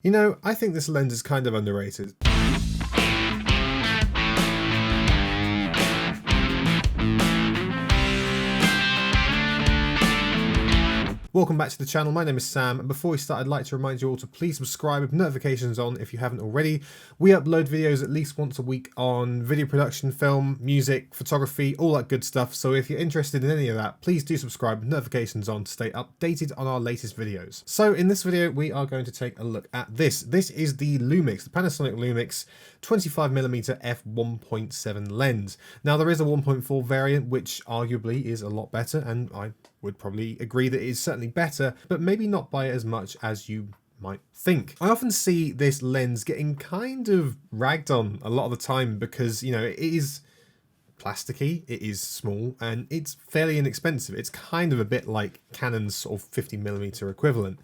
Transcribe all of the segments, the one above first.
You know, I think this lens is kind of underrated. Welcome back to the channel, my name is Sam, and before we start I'd like to remind you all to please subscribe with notifications on if you haven't already. We upload videos at least once a week on video production, film, music, photography, all that good stuff, so if you're interested in any of that, please do subscribe with notifications on to stay updated on our latest videos. So in this video we are going to take a look at this. This is the Lumix, the Panasonic Lumix 25mm f1.7 lens. Now there is a 1.4 variant which arguably is a lot better, and I would probably agree that it is certainly better, but maybe not by as much as you might think. I often see this lens getting kind of ragged on a lot of the time because, you know, it is plasticky, it is small, and it's fairly inexpensive. It's kind of a bit like Canon's sort of 50mm equivalent.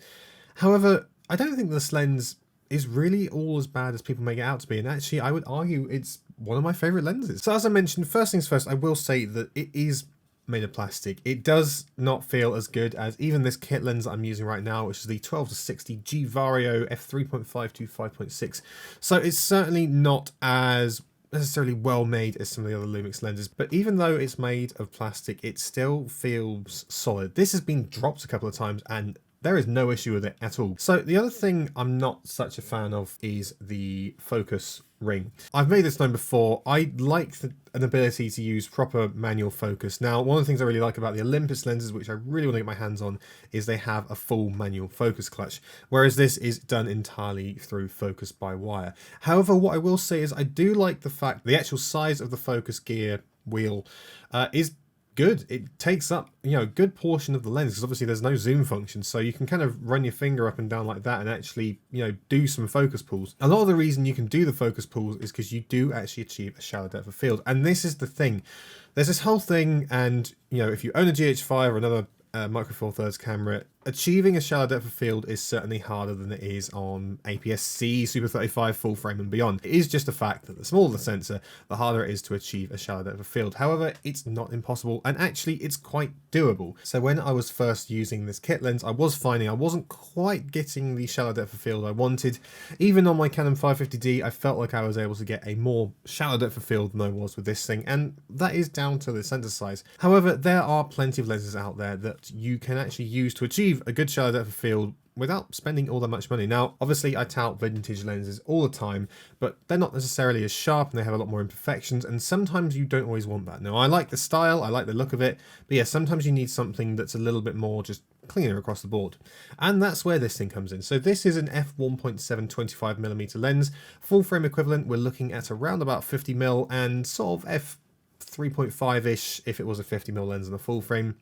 However, I don't think this lens is really all as bad as people make it out to be, and actually I would argue it's one of my favourite lenses. So as I mentioned, first things first, I will say that it is made of plastic. It does not feel as good as even this kit lens that I'm using right now, which is the 12-60 G Vario f3.5 to 5.6. So it's certainly not as necessarily well made as some of the other Lumix lenses, but even though it's made of plastic, it still feels solid. This has been dropped a couple of times and there is no issue with it at all. So the other thing I'm not such a fan of is the focus ring. I've made this known before. I like an ability to use proper manual focus. Now, one of the things I really like about the Olympus lenses, which I really want to get my hands on, is they have a full manual focus clutch, whereas this is done entirely through focus by wire. However, what I will say is I do like the fact the actual size of the focus gear wheel is good. It takes up, you know, a good portion of the lens because obviously there's no zoom function, so you can kind of run your finger up and down like that and actually, you know, do some focus pulls. A lot of the reason you can do the focus pulls is because you do actually achieve a shallow depth of field, and this is the thing. There's this whole thing, and you know, if you own a GH5 or another Micro Four Thirds camera, achieving a shallow depth of field is certainly harder than it is on APS-C, Super 35, full frame and beyond. It is just a fact that the smaller the sensor, the harder it is to achieve a shallow depth of field. However, it's not impossible, and actually it's quite doable. So when I was first using this kit lens, I was finding I wasn't quite getting the shallow depth of field I wanted. Even on my Canon 550D, I felt like I was able to get a more shallow depth of field than I was with this thing, and that is down to the sensor size. However, there are plenty of lenses out there that you can actually use to achieve a good shallow depth of field without spending all that much money. Now, obviously I tout vintage lenses all the time, but they're not necessarily as sharp and they have a lot more imperfections, and sometimes you don't always want that. Now, I like the style, I like the look of it, but yeah, sometimes you need something that's a little bit more just cleaner across the board. And that's where this thing comes in. So this is an f1.7 25mm lens, full frame equivalent. We're looking at around about 50mm and sort of f3.5-ish if it was a 50mm lens and a full frame.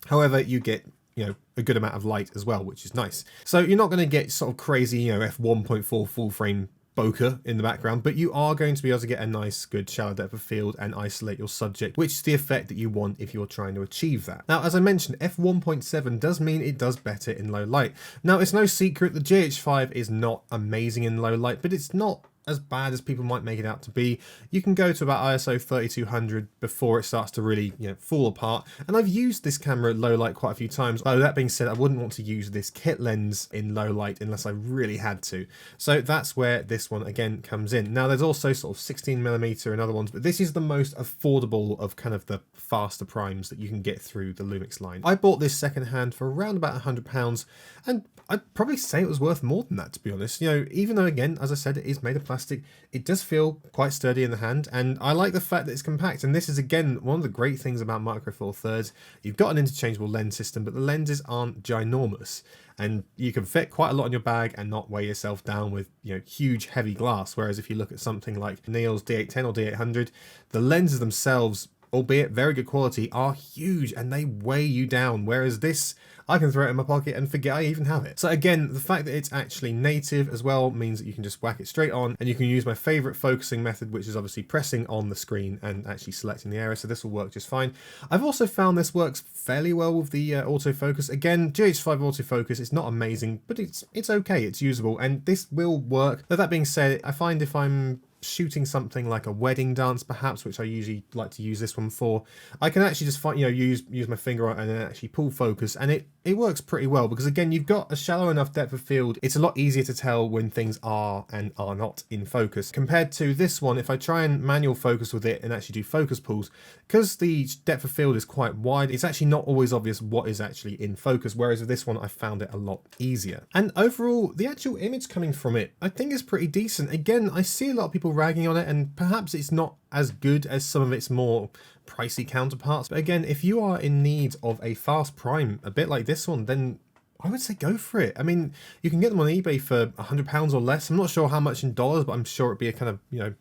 However, you get, you know, a good amount of light as well, which is nice. So you're not going to get sort of crazy, you know, f1.4 full frame bokeh in the background, but you are going to be able to get a nice, good shallow depth of field and isolate your subject, which is the effect that you want if you're trying to achieve that. Now, as I mentioned, f1.7 does mean it does better in low light. Now, it's no secret the GH5 is not amazing in low light, but it's not as bad as people might make it out to be. You can go to about ISO 3200 before it starts to really, you know, fall apart. And I've used this camera at low light quite a few times. Though that being said, I wouldn't want to use this kit lens in low light unless I really had to. So that's where this one again comes in. Now there's also sort of 16mm and other ones, but this is the most affordable of kind of the faster primes that you can get through the Lumix line. I bought this secondhand for around about £100, and I'd probably say it was worth more than that, to be honest. You know, even though, again, as I said, it is made of plastic, it does feel quite sturdy in the hand, and I like the fact that it's compact. And this is, again, one of the great things about Micro Four Thirds. You've got an interchangeable lens system, but the lenses aren't ginormous, and you can fit quite a lot in your bag and not weigh yourself down with, you know, huge heavy glass. Whereas if you look at something like Neil's D810 or D800, the lenses themselves, albeit very good quality, are huge and they weigh you down, whereas this, I can throw it in my pocket and forget I even have it. So again, the fact that it's actually native as well means that you can just whack it straight on, and you can use my favorite focusing method, which is obviously pressing on the screen and actually selecting the area, so this will work just fine. I've also found this works fairly well with the autofocus. Again, GH5 autofocus, it's not amazing, but it's okay, it's usable, and this will work. But that being said, I find if I'm shooting something like a wedding dance perhaps, which I usually like to use this one for, I can actually just find, use my finger on it and then actually pull focus, and it works pretty well because again, you've got a shallow enough depth of field. It's a lot easier to tell when things are and are not in focus compared to this one. If I try and manual focus with it and actually do focus pulls, because the depth of field is quite wide, it's actually not always obvious what is actually in focus, whereas with this one I found it a lot easier. And overall, the actual image coming from it I think is pretty decent. Again, I see a lot of people ragging on it, and perhaps it's not as good as some of its more pricey counterparts, but again, if you are in need of a fast prime a bit like this one, then I would say go for it. I mean, you can get them on eBay for £100 or less. I'm not sure how much in dollars, but I'm sure it'd be a kind of, $120,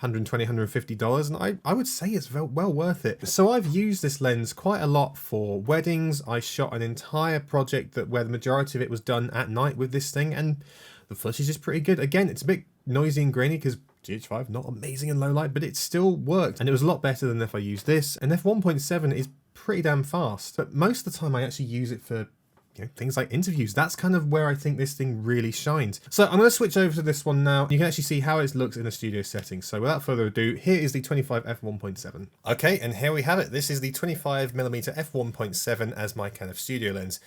$150, and I would say it's well worth it. So I've used this lens quite a lot for weddings. I shot an entire project where the majority of it was done at night with this thing, and the footage is pretty good. Again, it's a bit noisy and grainy because GH5 not amazing in low light, but it still worked, and it was a lot better than if I used this. And F1.7 is pretty damn fast, but most of the time I actually use it for things like interviews. That's kind of where I think this thing really shines. So I'm going to switch over to this one now. You can actually see how it looks in a studio setting. So without further ado, here is the 25 f1.7. Okay, and here we have it. This is the 25mm f1.7 as my kind of studio lens.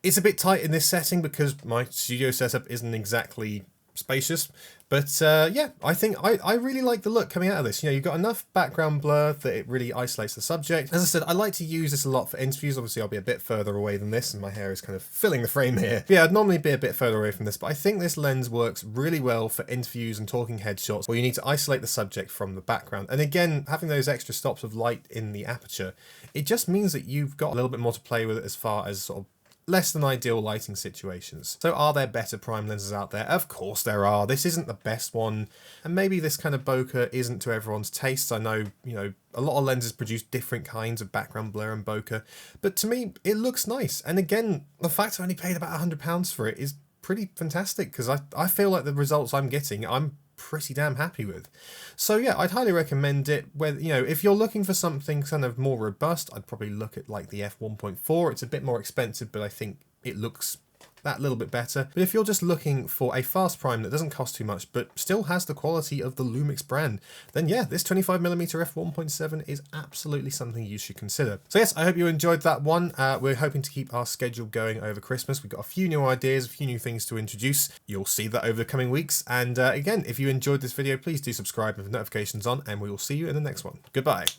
It's a bit tight in this setting because my studio setup isn't exactly spacious, but yeah, I think I really like the look coming out of this. You've got enough background blur that it really isolates the subject. As I said, I like to use this a lot for interviews. Obviously I'll be a bit further away than this and my hair is kind of filling the frame here. Yeah, I'd normally be a bit further away from this, but I think this lens works really well for interviews and talking headshots where you need to isolate the subject from the background. And again, having those extra stops of light in the aperture, it just means that you've got a little bit more to play with as far as sort of less than ideal lighting situations. So are there better prime lenses out there? Of course there are. This isn't the best one, and maybe this kind of bokeh isn't to everyone's tastes. I know, a lot of lenses produce different kinds of background blur and bokeh, but to me it looks nice. And again, the fact I only paid about £100 for it is pretty fantastic because I feel like the results I'm getting, I'm pretty damn happy with. So yeah, I'd highly recommend it. Whether if you're looking for something kind of more robust, I'd probably look at like the f1.4. It's a bit more expensive, but I think it looks that little bit better. But if you're just looking for a fast prime that doesn't cost too much but still has the quality of the Lumix brand, then yeah, this 25mm f1.7 is absolutely something you should consider. So yes, I hope you enjoyed that one. We're hoping to keep our schedule going over Christmas. We've got a few new ideas, a few new things to introduce. You'll see that over the coming weeks. And again, if you enjoyed this video, please do subscribe with notifications on, and we will see you in the next one. Goodbye.